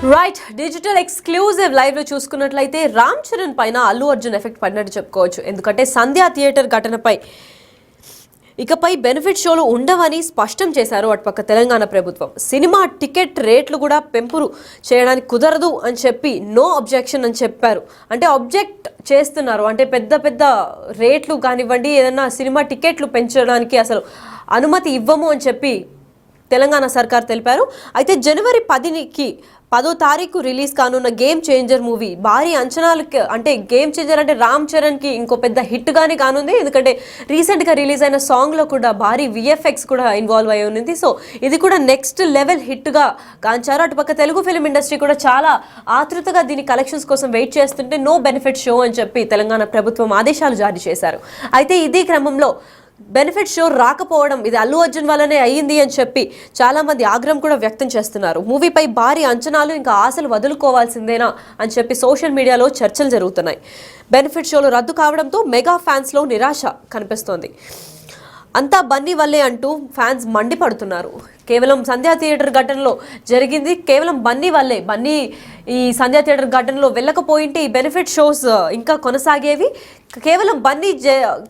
Right digital exclusive live లో చూసుకున్నట్లయితే రామ్ చరణ్ పైన అల్లు అర్జున్ ఎఫెక్ట్ పడినట్టు చెప్పుకోవచ్చు. ఎందుకంటే సంధ్యా థియేటర్ ఘటనపై ఇకపై బెనిఫిట్ షోలు ఉండవని స్పష్టం చేశారు అటుపక్క తెలంగాణ ప్రభుత్వం. సినిమా టికెట్ రేట్లు కూడా పెంపులు చేయడానికి కుదరదు అని చెప్పి నో అబ్జెక్షన్ అని చెప్పారు. అంటే ఆబ్జెక్ట్ చేస్తున్నారు, అంటే పెద్ద పెద్ద రేట్లు కానివ్వండి, ఏదన్నా సినిమా టికెట్లు పెంచడానికి అసలు అనుమతి ఇవ్వము అని చెప్పి తెలంగాణ సర్కార్ తెలిపారు. అయితే జనవరి 10వ తారీఖు రిలీజ్ కానున్న గేమ్ చేంజర్ మూవీ భారీ అంచనాలకి, అంటే గేమ్ చేంజర్ అంటే రామ్ చరణ్కి ఇంకో పెద్ద హిట్ గానే కానుంది. ఎందుకంటే రీసెంట్గా రిలీజ్ అయిన సాంగ్లో కూడా భారీ విఎఫ్ఎక్స్ కూడా ఇన్వాల్వ్ అయి ఉంది. సో ఇది కూడా నెక్స్ట్ లెవెల్ హిట్గా కాంచారు. అటుపక్క తెలుగు ఫిలిం ఇండస్ట్రీ కూడా చాలా ఆతృతగా దీని కలెక్షన్స్ కోసం వెయిట్ చేస్తుంటే నో బెనిఫిట్ షో అని చెప్పి తెలంగాణ ప్రభుత్వం ఆదేశాలు జారీ చేశారు. అయితే ఇదే క్రమంలో బెనిఫిట్ షో రాకపోవడం ఇది అల్లు అర్జున్ వల్లనే అయ్యింది అని చెప్పి చాలా మంది ఆగ్రహం కూడా వ్యక్తం చేస్తున్నారు. మూవీపై భారీ అంచనాలు, ఇంకా ఆశలు వదులుకోవాల్సిందేనా అని చెప్పి సోషల్ మీడియాలో చర్చలు జరుగుతున్నాయి. బెనిఫిట్ షోలు రద్దు కావడంతో మెగా ఫ్యాన్స్లో నిరాశ కనిపిస్తోంది. అంతా బన్నీ వల్లే అంటూ ఫ్యాన్స్ మండిపడుతున్నారు. కేవలం సంధ్యా థియేటర్ ఘటనలో జరిగింది, కేవలం బన్నీ వల్లే. బన్నీ ఈ సంధ్యా థియేటర్ ఘటనలో వెళ్ళకపోయింటే ఈ బెనిఫిట్ షోస్ ఇంకా కొనసాగేవి. కేవలం బన్నీ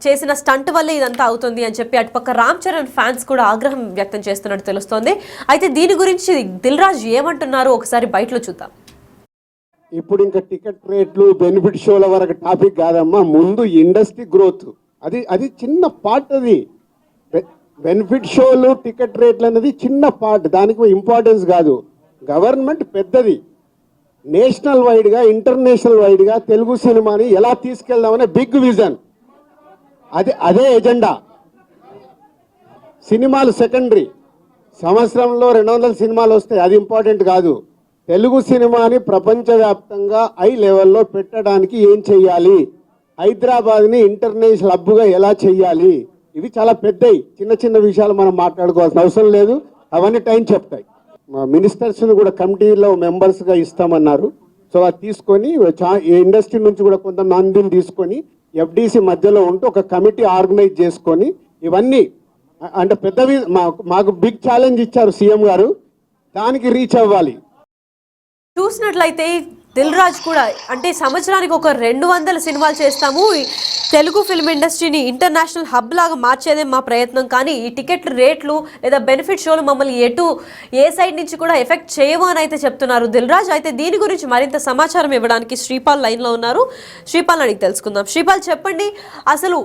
చేసిన స్టంట్ వల్లే ఇదంతా అవుతుంది అని చెప్పి అటుపక్క రామ్ చరణ్ ఫ్యాన్స్ కూడా ఆగ్రహం వ్యక్తం చేస్తున్నట్టు తెలుస్తోంది. అయితే దీని గురించి దిల్ రాజు ఏమంటున్నారో ఒకసారి బయటలో చూద్దాం. ఇప్పుడు ఇంకా టికెట్ రేట్లు బెనిఫిట్ షోల వరకు టాపిక్ కాదమ్మా, ముందు ఇండస్ట్రీ గ్రోత్ అది చిన్న పార్ట్. అది బెనిఫిట్ షోలు టికెట్ రేట్లు అనేది చిన్న పార్ట్, దానికి ఇంపార్టెన్స్ కాదు. గవర్నమెంట్ పెద్దది, నేషనల్ వైడ్గా ఇంటర్నేషనల్ వైడ్గా తెలుగు సినిమాని ఎలా తీసుకెళ్దామనే బిగ్ విజన్, అదే ఎజెండా. సినిమాలు సెకండరీ, సంవత్సరంలో 200 సినిమాలు వస్తాయి, అది ఇంపార్టెంట్ కాదు. తెలుగు సినిమాని ప్రపంచవ్యాప్తంగా హై లెవెల్లో పెట్టడానికి ఏం చెయ్యాలి, హైదరాబాద్ని ఇంటర్నేషనల్ హబ్గా ఎలా చెయ్యాలి, ఇవి చాలా పెద్దవి. చిన్న చిన్న విషయాలు మనం మాట్లాడుకోవాల్సిన అవసరం లేదు, అవన్నీ టైం చెప్తాయి. మినిస్టర్స్ని కూడా కమిటీలో మెంబర్స్గా ఇస్తామన్నారు. సో అది తీసుకొని ఇండస్ట్రీ నుంచి కూడా కొంతమందిని తీసుకొని ఎఫ్డీసీ మధ్యలో ఉంటూ ఒక కమిటీ ఆర్గనైజ్ చేసుకొని ఇవన్నీ, అంటే పెద్దవి మాకు బిగ్ ఛాలెంజ్ ఇచ్చారు సీఎం గారు, దానికి రీచ్ అవ్వాలి. చూసినట్లయితే దిల్ రాజు కూడా, అంటే సంవత్సరానికి ఒక 200 సినిమాలు చేస్తాము, తెలుగు ఫిల్మ్ ఇండస్ట్రీని ఇంటర్నేషనల్ హబ్ లాగా మార్చేదే మా ప్రయత్నం, కానీ ఈ టికెట్ రేట్లు లేదా బెనిఫిట్ షోలు మమ్మల్ని ఏ సైడ్ నుంచి కూడా ఎఫెక్ట్ చేయవు అని అయితే చెప్తున్నారు దిల్ రాజు. అయితే దీని గురించి మరింత సమాచారం ఇవ్వడానికి శ్రీపాల్ లైన్లో ఉన్నారు. శ్రీపాల్ అడిగి తెలుసుకుందాం. శ్రీపాల్ చెప్పండి, అసలు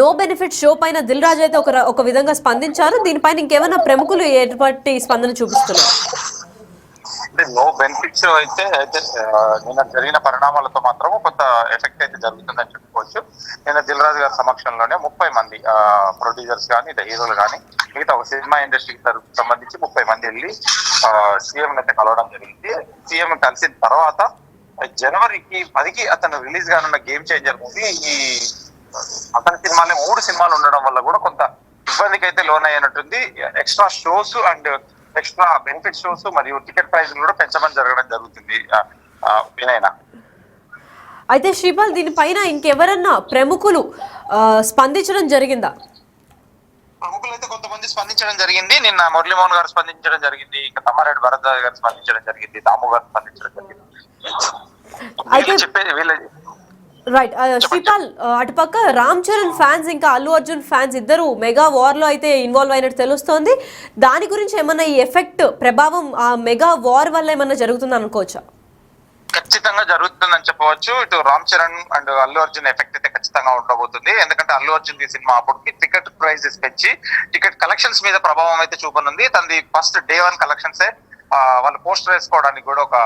నో బెనిఫిట్ షో పైన దిల్ రాజు అయితే ఒక విధంగా స్పందించారు, దీనిపైన ఇంకేమైనా ప్రముఖులు ఎటువంటి స్పందన చూపిస్తున్నారు? నో బెనిఫిట్స్ అయితే నిన్న జరిగిన పరిణామాలతో మాత్రం కొంత ఎఫెక్ట్ అయితే జరుగుతుందని చెప్పుకోవచ్చు. నిన్న దిల్ రాజు గారి సమక్షంలోనే 30 మంది ప్రొడ్యూసర్స్ కానీ హీరోలు కానీ మిగతా ఒక సినిమా ఇండస్ట్రీకి సంబంధించి 30 మంది వెళ్ళి సీఎం అయితే కలవడం జరిగింది. సీఎం కలిసిన తర్వాత జనవరి 10కి అతను రిలీజ్ కానున్న గేమ్ చేంజర్ మూవీ, ఈ అతని సినిమాలే 3 సినిమాలు ఉండడం వల్ల కూడా కొంత ఇబ్బందికి అయితే లోనయ్యినట్టుంది. Extra shows and extra benefit shows మరియు టికెట్ ప్రైస్ కూడా పెంచమని జరగడం జరుగుతుంది వినయనా. అయితే శ్రీపాల్, దీనిపైన ఇంకెవరన్నా ప్రముఖులు స్పందించడం జరిగిందా? ప్రముఖులు అయితే కొంతమంది స్పందించడం జరిగింది. నిన్న మురళీమోహన్ గారు స్పందించడం జరిగింది, ఇక తమ్మారెడ్డి భరత్ గారు స్పందించడం జరిగింది, దాము గారు స్పందించడం జరిగింది. రైట్ శ్రీపాల్, అటుపక్క రామ్ చరణ్ ఫ్యాన్స్ ఇంకా అల్లు అర్జున్ ఫ్యాన్స్ ఇద్దరు మెగా వార్ లో అయితే ఇన్వాల్వ్ అయినట్టు తెలుస్తోంది. దాని గురించి ఏమన్నా ఈ ఎఫెక్ట్ ప్రభావం ఆ మెగా వార్ వల్ల ఏమన్నా జరుగుతుంది అనుకోవచ్చా? ఖచ్చితంగా జరుగుతుందని చెప్పవచ్చు. ఇటు రామ్ చరణ్ అండ్ అల్లు అర్జున్ ఎఫెక్ట్ అయితే ఖచ్చితంగా ఉండబోతుంది. ఎందుకంటే అల్లు అర్జున్ ఈ సినిమా అప్పటికి టికెట్ ప్రైజెస్ పెంచి టికెట్ కలెక్షన్స్ మీద ప్రభావం అయితే చూపనుంది. తనది ఫస్ట్ డే 1 కలెక్షన్సే వాళ్ళు పోస్టర్ వేసుకోవడానికి కూడా ఒక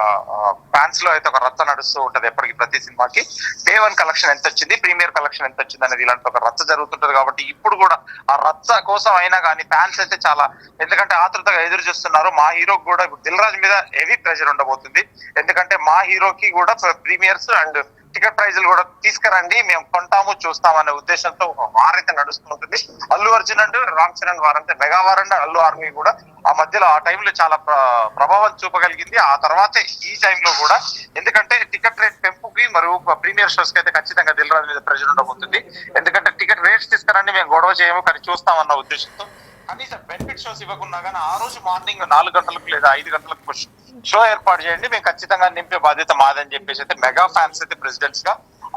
ఫ్యాన్స్ లో అయితే ఒక రచ్చ నడుస్తూ ఉంటది. ఎప్పటికీ ప్రతి సినిమాకి డే 1 కలెక్షన్ ఎంత వచ్చింది, ప్రీమియర్ కలెక్షన్ ఎంత వచ్చింది అనేది ఇలాంటి ఒక రచ్చ జరుగుతుంటది. కాబట్టి ఇప్పుడు కూడా ఆ రచ్చ కోసం అయినా కానీ ఫ్యాన్స్ అయితే చాలా, ఎందుకంటే ఆతృతగా ఎదురు చూస్తున్నారు. మా హీరోకి కూడా దిల్ రాజు మీద హెవీ ప్రెషర్ ఉండబోతుంది. ఎందుకంటే మా హీరోకి కూడా ప్రీమియర్స్ అండ్ టికెట్ ప్రైజులు కూడా తీసుకురండి, మేము కొంటాము చూస్తామనే ఉద్దేశంతో వారైతే నడుస్తూ ఉంటుంది. అల్లు అర్జున్ అండ్ రామ్ చరణ్ వారంటే mega war and Allu army కూడా ఆ మధ్యలో ఆ టైంలో చాలా ప్రభావం చూపగలిగింది. ఆ తర్వాతే ఈ టైంలో కూడా, ఎందుకంటే టికెట్ రేట్ పెంపుకి మరియు ప్రీమియర్ షోస్ కి అయితే ఖచ్చితంగా దిల్ రాజు మీద ప్రెషర్ ఉండబోతుంది. ఎందుకంటే టికెట్ రేట్స్ తీసుకురండి, మేము గొడవ చేయము కానీ చూస్తామన్న ఉద్దేశంతో కనీసం బెనిఫిట్ షోస్ ఇవ్వకున్నా కానీ ఆ రోజు మార్నింగ్ 4 గంటలకు లేదా 5 గంటలకు షో ఏర్పాటు చేయండి, మేము ఖచ్చితంగా నింపే బాధ్యత మాదని చెప్పేసి అయితే మెగా ఫ్యాన్స్ అయితే ప్రెసిడెంట్స్ గా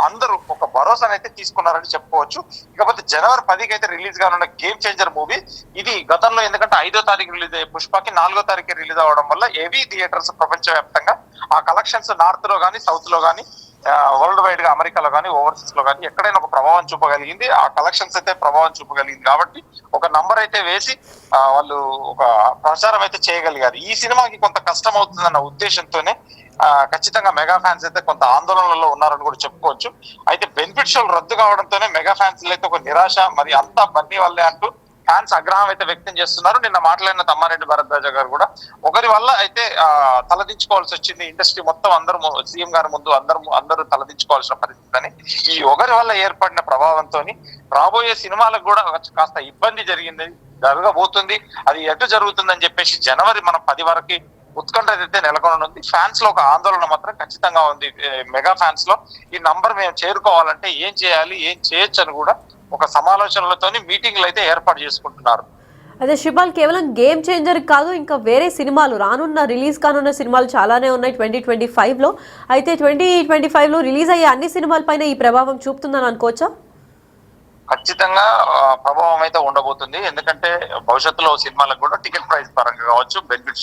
అందరూ ఒక భరోసాను అయితే తీసుకున్నారని చెప్పుకోవచ్చు. ఇకపోతే జనవరి 10కి అయితే రిలీజ్ కానున్న గేమ్ చేంజర్ మూవీ ఇది గతంలో ఎందుకంటే 5వ తారీఖు రిలీజ్ అయ్యే పుష్పకి 4వ తారీఖు రిలీజ్ అవ్వడం వల్ల ఏవీ థియేటర్స్ ప్రపంచవ్యాప్తంగా ఆ కలెక్షన్స్ నార్త్ లో కానీ సౌత్ లో కానీ వరల్డ్ వైడ్ గా అమెరికాలో కానీ ఓవర్సీస్ లో కానీ ఎక్కడైనా ఒక ప్రభావం చూపగలిగింది. ఆ కలెక్షన్స్ అయితే ప్రభావం చూపగలిగింది కాబట్టి ఒక నంబర్ అయితే వేసి వాళ్ళు ఒక ప్రచారం అయితే చేయగలిగారు. ఈ సినిమాకి కొంత కష్టం అవుతుందన్న ఉద్దేశంతోనే ఖచ్చితంగా మెగా ఫ్యాన్స్ అయితే కొంత ఆందోళనలో ఉన్నారని కూడా చెప్పుకోవచ్చు. అయితే బెనిఫిట్ షోలు రద్దు కావడంతోనే మెగా ఫ్యాన్స్ అయితే ఒక నిరాశ, మరి అంతా బన్నీ వల్లే అంటూ ఫ్యాన్స్ ఆగ్రహం అయితే వ్యక్తం చేస్తున్నారు. నిన్న మాట్లాడిన తమ్మారెడ్డి భరద్వాజ గారు కూడా ఒకరి వల్ల అయితే తలదించుకోవాల్సి వచ్చింది, ఇండస్ట్రీ మొత్తం అందరూ సీఎం గారి ముందు అందరూ తలదించుకోవాల్సిన పరిస్థితి అని, ఈ ఒకరి వల్ల ఏర్పడిన ప్రభావంతో రాబోయే సినిమాలకు కూడా కాస్త ఇబ్బంది జరగబోతుంది. అది ఎటు జరుగుతుందని చెప్పేసి జనవరి 10 వరకు ఉత్కంఠ అయితే నెలకొననుంది. ఫ్యాన్స్ లో ఒక ఆందోళన మాత్రం ఖచ్చితంగా ఉంది. మెగా ఫ్యాన్స్ లో ఈ నంబర్ మేము చేరుకోవాలంటే ఏం చేయాలి, ఏం చేయొచ్చు అని కూడా ఒక సమాలోచనలతోని మీటింగ్లు అయితే ఏర్పాటు చేసుకుంటున్నారు. అదే శిబాల్, కేవలం గేమ్ చేంజర్ కాదు, ఇంకా వేరే సినిమాలు రిలీజ్ కానున్న సినిమాలు చాలానే ఉన్నాయి 2025లో. అయితే 2025లో రిలీజ్ అయ్యే అన్ని సినిమాల పైన ఈ ప్రభావం చూపుతుందని అనుకోవచ్చా? ఖచ్చితంగా ప్రభావం అయితే ఉండబోతుంది. ఎందుకంటే భవిష్యత్తులో సినిమాలకు కూడా టికెట్ ప్రైస్ పరంగా కావచ్చు, బెనిఫిట్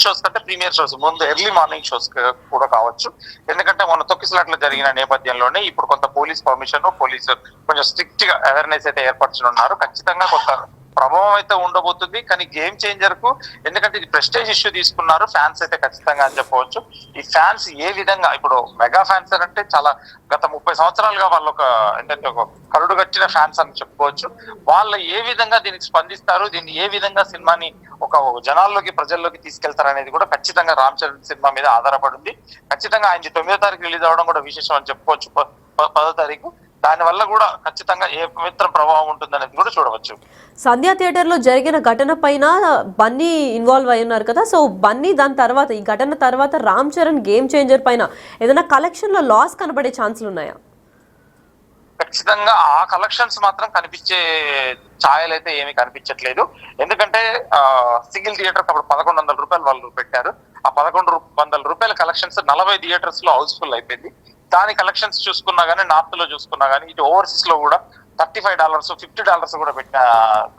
షోస్ కంటే ప్రీమియర్ షోస్ ముందు ఎర్లీ మార్నింగ్ షోస్ కూడా కావచ్చు. ఎందుకంటే మొన్న తొక్కిసలాట్లో జరిగిన నేపథ్యంలోనే ఇప్పుడు కొంత పోలీస్ కొంచెం స్ట్రిక్ట్ గా అవేర్నెస్ అయితే ఏర్పరచనున్నారు. ఖచ్చితంగా కొంత ప్రభావం అయితే ఉండబోతుంది. కానీ గేమ్ చేంజర్ కు ఎందుకంటే ఇది ప్రెస్టేజ్ ఇష్యూ తీసుకున్నారు ఫ్యాన్స్ అయితే ఖచ్చితంగా అని చెప్పవచ్చు. ఈ ఫ్యాన్స్ ఏ విధంగా ఇప్పుడు మెగా ఫ్యాన్స్ అంటే చాలా గత 30 సంవత్సరాలుగా వాళ్ళు ఏంటంటే ఒక కరుడు కట్టిన ఫ్యాన్స్ అని చెప్పుకోవచ్చు. వాళ్ళు ఏ విధంగా దీనికి స్పందిస్తారు, దీన్ని ఏ విధంగా సినిమాని ఒక ప్రజల్లోకి తీసుకెళ్తారు అనేది కూడా ఖచ్చితంగా రామ్ చరణ్ సినిమా మీద ఆధారపడి ఉంది. ఖచ్చితంగా ఆయన 9వ తారీఖు రిలీజ్ అవ్వడం కూడా విశేషం అని చెప్పుకోవచ్చు. 10వ తారీఖు దాని వల్ల కూడా ఖచ్చితంగా ఏ పవిత్ర ప్రభావం ఉంటుందనేది కూడా చూడవచ్చు. సంధ్యా థియేటర్ లో జరిగిన ఘటన పైన బన్నీ ఇన్వాల్వ్ అయి ఉన్నారు కదా, సో బన్నీ దాని తర్వాత ఈ ఘటన తర్వాత రామ్ చరణ్ గేమ్ చేంజర్ పైన ఏదైనా కలెక్షన్ లో లాస్ కనబడే ఛాన్సులు ఉన్నాయా? ఖచ్చితంగా ఆ కలెక్షన్స్ మాత్రం కనిపించే ఛాయలు అయితే ఏమీ కనిపించట్లేదు. ఎందుకంటే సింగిల్ థియేటర్ అప్పుడు 1100 రూపాయలు వాళ్ళు పెట్టారు. ఆ 1100 రూపాయల కలెక్షన్స్ 40 థియేటర్స్ లో హౌస్ఫుల్ అయిపోయింది. దాని కలెక్షన్స్ చూసుకున్నా గానీ, నార్త్ లో చూసుకున్నా గానీ, ఇటు ఓవర్సీస్ లో కూడా $35, $50 కూడా పెట్టిన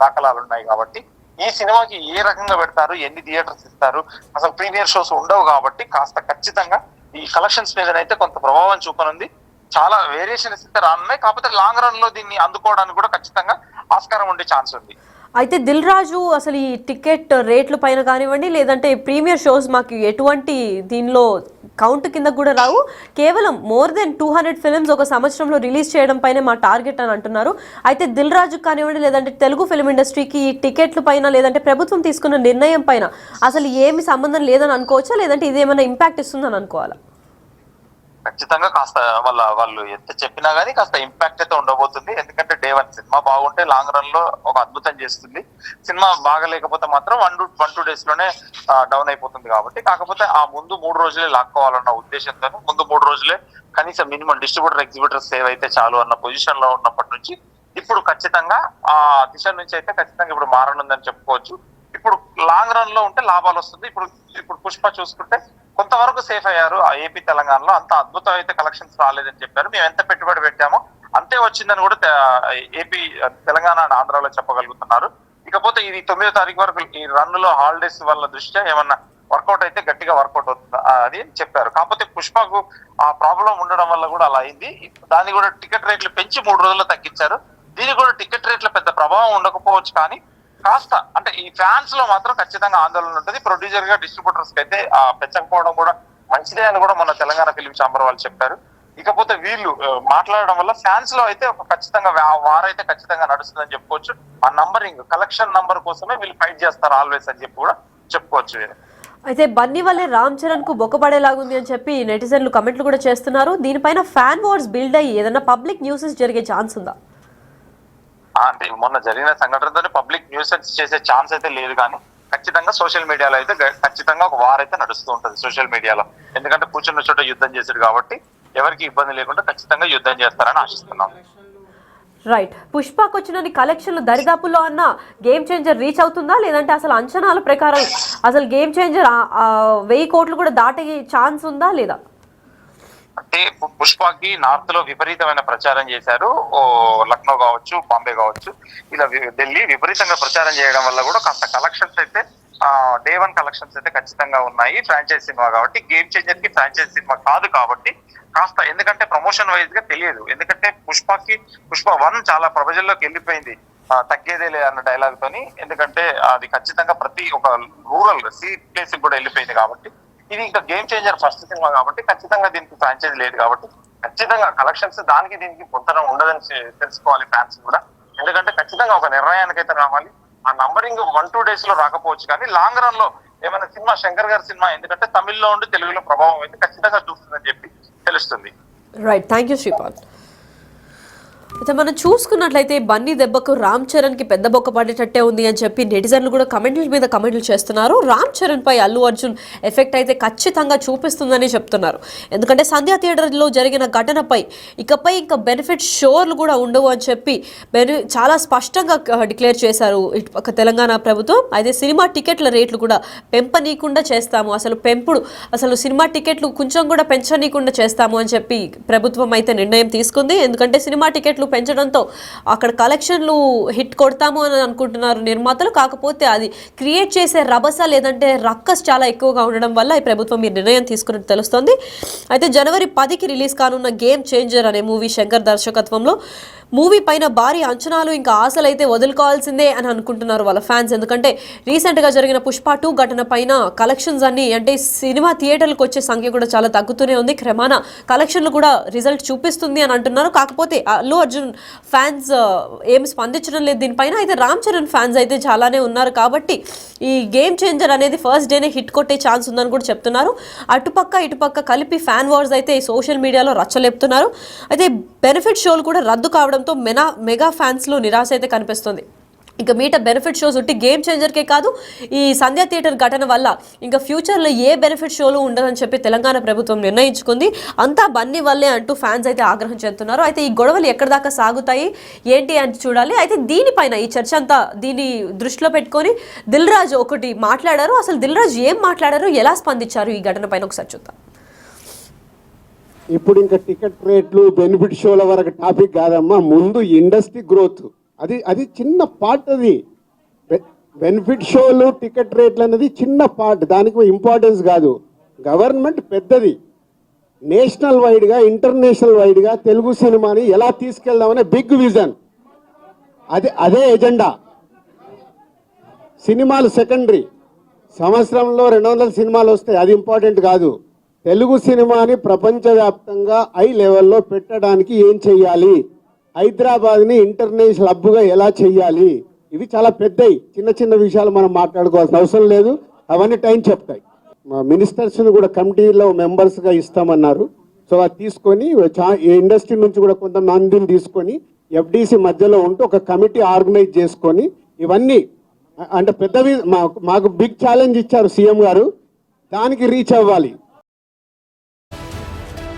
దాఖలాలు ఉన్నాయి. కాబట్టి ఈ సినిమాకి ఏ రకంగా పెడతారు, ఎన్ని థియేటర్స్ ఇస్తారు, అసలు ప్రీమియర్ షోస్ ఉండవు. కాబట్టి కాస్త ఖచ్చితంగా ఈ కలెక్షన్స్ మీదనైతే కొంత ప్రభావం చూపనుంది. చాలా వేరియేషన్స్ అయితే రానున్నాయి. కాకపోతే లాంగ్ రన్ లో దీన్ని అందుకోవడానికి కూడా ఖచ్చితంగా ఆస్కారం ఉండే ఛాన్స్ ఉంది. అయితే దిల్ రాజు అసలు ఈ టికెట్ రేట్ల పైన కానివ్వండి, లేదంటే ప్రీమియర్ షోస్ మాకు ఎటువంటి దీనిలో కౌంట్ కింద కూడా రావు, కేవలం మోర్ దెన్ 200 ఫిల్మ్స్ ఒక సంవత్సరంలో రిలీజ్ చేయడం పైన మా టార్గెట్ అని అంటున్నారు. అయితే దిల్ రాజు కానివ్వండి, లేదంటే తెలుగు ఫిల్మ్ ఇండస్ట్రీకి ఈ టికెట్ల పైన, లేదంటే ప్రభుత్వం తీసుకున్న నిర్ణయం పైన అసలు ఏమి సంబంధం లేదని అనుకోవచ్చా, లేదంటే ఇది ఏమైనా ఇంపాక్ట్ ఇస్తుందని అనుకోవాలా? ఖచ్చితంగా కాస్త వాళ్ళు ఎంత చెప్పినా గానీ కాస్త ఇంపాక్ట్ అయితే ఉండబోతుంది. ఎందుకంటే డే 1 సినిమా బాగుంటే లాంగ్ రన్ లో ఒక అద్భుతం చేస్తుంది. సినిమా బాగలేకపోతే మాత్రం 1-2 డేస్ లోనే డౌన్ అయిపోతుంది. కాబట్టి కాకపోతే ఆ ముందు 3 రోజులే లాక్కోవాలన్న ఉద్దేశంతో ముందు 3 రోజులే కనీసం మినిమం డిస్ట్రిబ్యూటర్ ఎగ్జిబ్యూటర్ సేవ్ అయితే చాలు అన్న పొజిషన్ లో ఉన్నప్పటి నుంచి ఇప్పుడు ఖచ్చితంగా ఆ దిశ నుంచి అయితే ఖచ్చితంగా ఇప్పుడు మారనుందని చెప్పుకోవచ్చు. ఇప్పుడు లాంగ్ రన్ లో ఉంటే లాభాలు వస్తుంది. ఇప్పుడు పుష్ప చూసుకుంటే కొంతవరకు సేఫ్ అయ్యారు. ఆ ఏపీ తెలంగాణలో అంత అద్భుతం అయితే కలెక్షన్స్ రాలేదని చెప్పారు. మేము ఎంత పెట్టుబడి పెట్టామో అంతే వచ్చిందని కూడా ఏపీ, తెలంగాణ, ఆంధ్రాలో చెప్పగలుగుతున్నారు. ఇకపోతే ఇది 9వ తారీఖు వరకు ఈ రన్ లో హాలిడేస్ వల్ల దృష్ట్యా ఏమన్నా వర్కౌట్ అయితే గట్టిగా వర్కౌట్ అవుతుంది అది చెప్పారు. కాకపోతే పుష్పకు ఆ ప్రాబ్లం ఉండడం వల్ల కూడా అలా అయింది. దాన్ని కూడా టికెట్ రేట్లు పెంచి 3 రోజుల్లో తగ్గించారు. దీనికి కూడా టికెట్ రేట్ల పెద్ద ప్రభావం ఉండకపోవచ్చు. కానీ కాస్త అంటే ఈ ఫ్యాన్స్ లో మాత్రం ఖచ్చితంగా ఆందోళన ఉంటుంది. ప్రొడ్యూసర్ గా డిస్ట్రిబ్యూటర్స్ కి అయితే పెంచకపోవడం కూడా మంచిదే అని కూడా మొన్న తెలంగాణ ఫిలిం ఛాంబర్ వాళ్ళు చెప్పారు. ఇకపోతే వీళ్ళు మాట్లాడడం వల్ల ఫ్యాన్స్ లో అయితే ఒక ఖచ్చితంగా వారైతే ఖచ్చితంగా నడుస్తుందని చెప్పుకోవచ్చు. ఆ నంబరింగ్ కలెక్షన్ నంబర్ కోసమే వీళ్ళు ఫైట్ చేస్తారు ఆల్వేస్ అని చెప్పి కూడా చెప్పుకోవచ్చు. అయితే బన్నీ వల్లే రామ్ చరణ్ కు బొక్కబడేలాగుంది అని చెప్పి నెటిజన్లు కమెంట్లు కూడా చేస్తున్నారు. దీనిపైన ఫ్యాన్ వార్స్ బిల్డ్ అయ్యి ఏదైనా పబ్లిక్ న్యూసెస్ జరిగే ఛాన్స్ ఉందా? అంటే మొన్న జరిగిన సంఘటనతో పబ్లిక్ న్యూసెన్స్ చేసే ఛాన్స్ అయితే లేదు. కానీ ఖచ్చితంగా సోషల్ మీడియాలో అయితే ఖచ్చితంగా ఒక వార్ అయితే నడుస్తూ ఉంటుంది సోషల్ మీడియాలో. ఎందుకంటే కూర్చున్న చోట యుద్ధం చేశాడు కాబట్టి ఎవరికి ఇబ్బంది లేకుండా ఖచ్చితంగా యుద్ధం చేస్తారని ఆశిస్తున్నాం. రైట్, పుష్పకు వచ్చిన కలెక్షన్లు దరిదాపుల్లో అన్న గేమ్ చేంజర్ రీచ్ అవుతుందా, లేదంటే అసలు అంచనాల ప్రకారం అసలు గేమ్ చేంజర్ 1000 కోట్లు కూడా దాటే ఛాన్స్ ఉందా లేదా? అంటే పుష్పకి నార్త్ లో విపరీతమైన ప్రచారం చేశారు. లక్నో కావచ్చు, బాంబే కావచ్చు, ఇలా ఢిల్లీ విపరీతంగా ప్రచారం చేయడం వల్ల కూడా కాస్త కలెక్షన్స్ అయితే డే 1 కలెక్షన్స్ అయితే ఖచ్చితంగా ఉన్నాయి. ఫ్రాంచైజ్ సినిమా కాబట్టి, గేమ్ చేంజర్ కి ఫ్రాంచైజ్ సినిమా కాదు కాబట్టి కాస్త, ఎందుకంటే ప్రమోషన్ వైజ్ గా తెలియదు. ఎందుకంటే పుష్ప 1 చాలా ప్రజల్లోకి వెళ్ళిపోయింది తగ్గేదేలే అన్న డైలాగ్ తోని. ఎందుకంటే అది ఖచ్చితంగా ప్రతి ఒక రూరల్ ప్లేస్ కూడా వెళ్ళిపోయింది కాబట్టి, ఇది ఇంకా గేమ్ చేంజర్ ఫస్ట్ సినిమా కాబట్టి ఖచ్చితంగా దీనికి ఫ్రాంచైజ్ లేదు కాబట్టి ఖచ్చితంగా కలెక్షన్స్ దానికి దీనికి పొంతన ఉండదని తెలుసుకోవాలి ఫ్యాన్స్ కూడా. ఎందుకంటే ఖచ్చితంగా ఒక నిర్ణయానికి అయితే రావాలి. ఆ నంబరింగ్ 1-2 డేస్ లో రాకపోవచ్చు, కానీ లాంగ్ రన్ లో ఏమైనా సినిమా, శంకర్ గారి సినిమా ఎందుకంటే తమిళ్లో ఉండి తెలుగులో ప్రభావం అయితే ఖచ్చితంగా చూస్తుందని చెప్పి తెలుస్తుంది. Right, thank you Sripal. అయితే మనం చూసుకున్నట్లయితే బన్నీ దెబ్బకు రామ్ చరణ్ కి పెద్ద బొక్క పడేటట్టే ఉంది అని చెప్పి నెటిజన్లు కూడా కమెంట్ల మీద కమెంట్లు చేస్తున్నారు. రామ్ చరణ్ పై అల్లు అర్జున్ ఎఫెక్ట్ అయితే ఖచ్చితంగా చూపిస్తుందని చెప్తున్నారు. ఎందుకంటే సంధ్యా థియేటర్లో జరిగిన ఘటనపై ఇకపై ఇంకా బెనిఫిట్ షోలు కూడా ఉండవు అని చెప్పి చాలా స్పష్టంగా డిక్లేర్ చేశారు ఇటుపక్క తెలంగాణ ప్రభుత్వం. అయితే సినిమా టికెట్ల రేట్లు కూడా పెంపనీయకుండా చేస్తాము, అసలు సినిమా టికెట్లు కొంచెం కూడా పెంచనీయకుండా చేస్తాము అని చెప్పి ప్రభుత్వం అయితే నిర్ణయం తీసుకుంది. ఎందుకంటే సినిమా టికెట్లు పెంచడంతో అక్కడ కలెక్షన్లు హిట్ కొడతాము అని అనుకుంటున్నారు నిర్మాతలు. కాకపోతే అది క్రియేట్ చేసే రభస లేదంటే రక్కస్ చాలా ఎక్కువగా ఉండడం వల్ల ఈ ప్రభుత్వం ఈ నిర్ణయం తీసుకున్నట్టు తెలుస్తోంది. అయితే జనవరి 10కి రిలీజ్ కానున్న గేమ్ చేంజర్ అనే మూవీ శంకర్ దర్శకత్వంలో మూవీ పైన భారీ అంచనాలు ఇంకా ఆశలు అయితే వదులుకోవాల్సిందే అని అనుకుంటున్నారు వాళ్ళ ఫ్యాన్స్. ఎందుకంటే రీసెంట్గా జరిగిన పుష్ప 2 ఘటన పైన కలెక్షన్స్ అన్ని, అంటే సినిమా థియేటర్లకు వచ్చే సంఖ్య కూడా చాలా తగ్గుతూనే ఉంది. క్రమాన కలెక్షన్లు కూడా రిజల్ట్ చూపిస్తుంది అని అంటున్నారు. కాకపోతే అల్లు అర్జున్ ఫ్యాన్స్ ఏం స్పందించడం లేదు దీనిపైన. అయితే రామ్ చరణ్ ఫ్యాన్స్ అయితే చాలానే ఉన్నారు కాబట్టి ఈ గేమ్ చేంజర్ అనేది ఫస్ట్ డేనే హిట్ కొట్టే ఛాన్స్ ఉందని కూడా చెప్తున్నారు. అటుపక్క ఇటుపక్క కలిపి ఫ్యాన్ వార్స్ అయితే సోషల్ మీడియాలో రచ్చలేపుతున్నారు. అయితే బెనిఫిట్ షోలు కూడా రద్దు కావడంతో మెగా ఫ్యాన్స్లో నిరాశ అయితే కనిపిస్తుంది. ఇంకా మీట బెనిఫిట్ షోస్ ఉంటే గేమ్ చేంజర్కే కాదు, ఈ సంధ్యా థియేటర్ ఘటన వల్ల ఇంకా ఫ్యూచర్లో ఏ బెనిఫిట్ షోలు ఉండదని చెప్పి తెలంగాణ ప్రభుత్వం నిర్ణయించుకుంది. అంతా బన్నీ వల్లే అంటూ ఫ్యాన్స్ అయితే ఆగ్రహం చెందుతున్నారు. అయితే ఈ గొడవలు ఎక్కడి దాకా సాగుతాయి ఏంటి అని చూడాలి. అయితే దీనిపైన ఈ చర్చ అంతా దీన్ని దృష్టిలో పెట్టుకొని దిల్ రాజు ఒకటి మాట్లాడారు. అసలు దిల్ రాజు ఏం మాట్లాడారు, ఎలా స్పందించారు ఈ ఘటన పైన ఒకసారి చూద్దాం. ఇప్పుడు ఇంకా టికెట్ రేట్లు, బెనిఫిట్ షోల వరకు టాపిక్ కాదమ్మా, ముందు ఇండస్ట్రీ గ్రోత్ అది చిన్న పార్ట్. అది బెనిఫిట్ షోలు, టికెట్ రేట్లు అనేది చిన్న పార్ట్, దానికి ఇంపార్టెన్స్ కాదు. గవర్నమెంట్ పెద్దది, నేషనల్ వైడ్గా, ఇంటర్నేషనల్ వైడ్గా తెలుగు సినిమాని ఎలా తీసుకెళ్దామనే బిగ్ విజన్, అదే ఎజెండా. సినిమాలు సెకండరీ. సంవత్సరంలో 200 సినిమాలు వస్తాయి, అది ఇంపార్టెంట్ కాదు. తెలుగు సినిమాని ప్రపంచవ్యాప్తంగా హై లెవెల్లో పెట్టడానికి ఏం చెయ్యాలి, హైదరాబాద్ని ఇంటర్నేషనల్ హబ్గా ఎలా చెయ్యాలి, ఇవి చాలా పెద్దవి. చిన్న చిన్న విషయాలు మనం మాట్లాడుకోవాల్సిన అవసరం లేదు, అవన్నీ టైం చెప్తాయి. మా మినిస్టర్స్ని కూడా కమిటీలో మెంబర్స్గా ఇస్తామన్నారు. సో అది తీసుకొని ఇండస్ట్రీ నుంచి కూడా కొంతమందిని తీసుకొని ఎఫ్డీసీ మధ్యలో ఉంటూ ఒక కమిటీ ఆర్గనైజ్ చేసుకొని ఇవన్నీ, అంటే పెద్దవి మాకు బిగ్ ఛాలెంజ్ ఇచ్చారు సీఎం గారు, దానికి రీచ్ అవ్వాలి.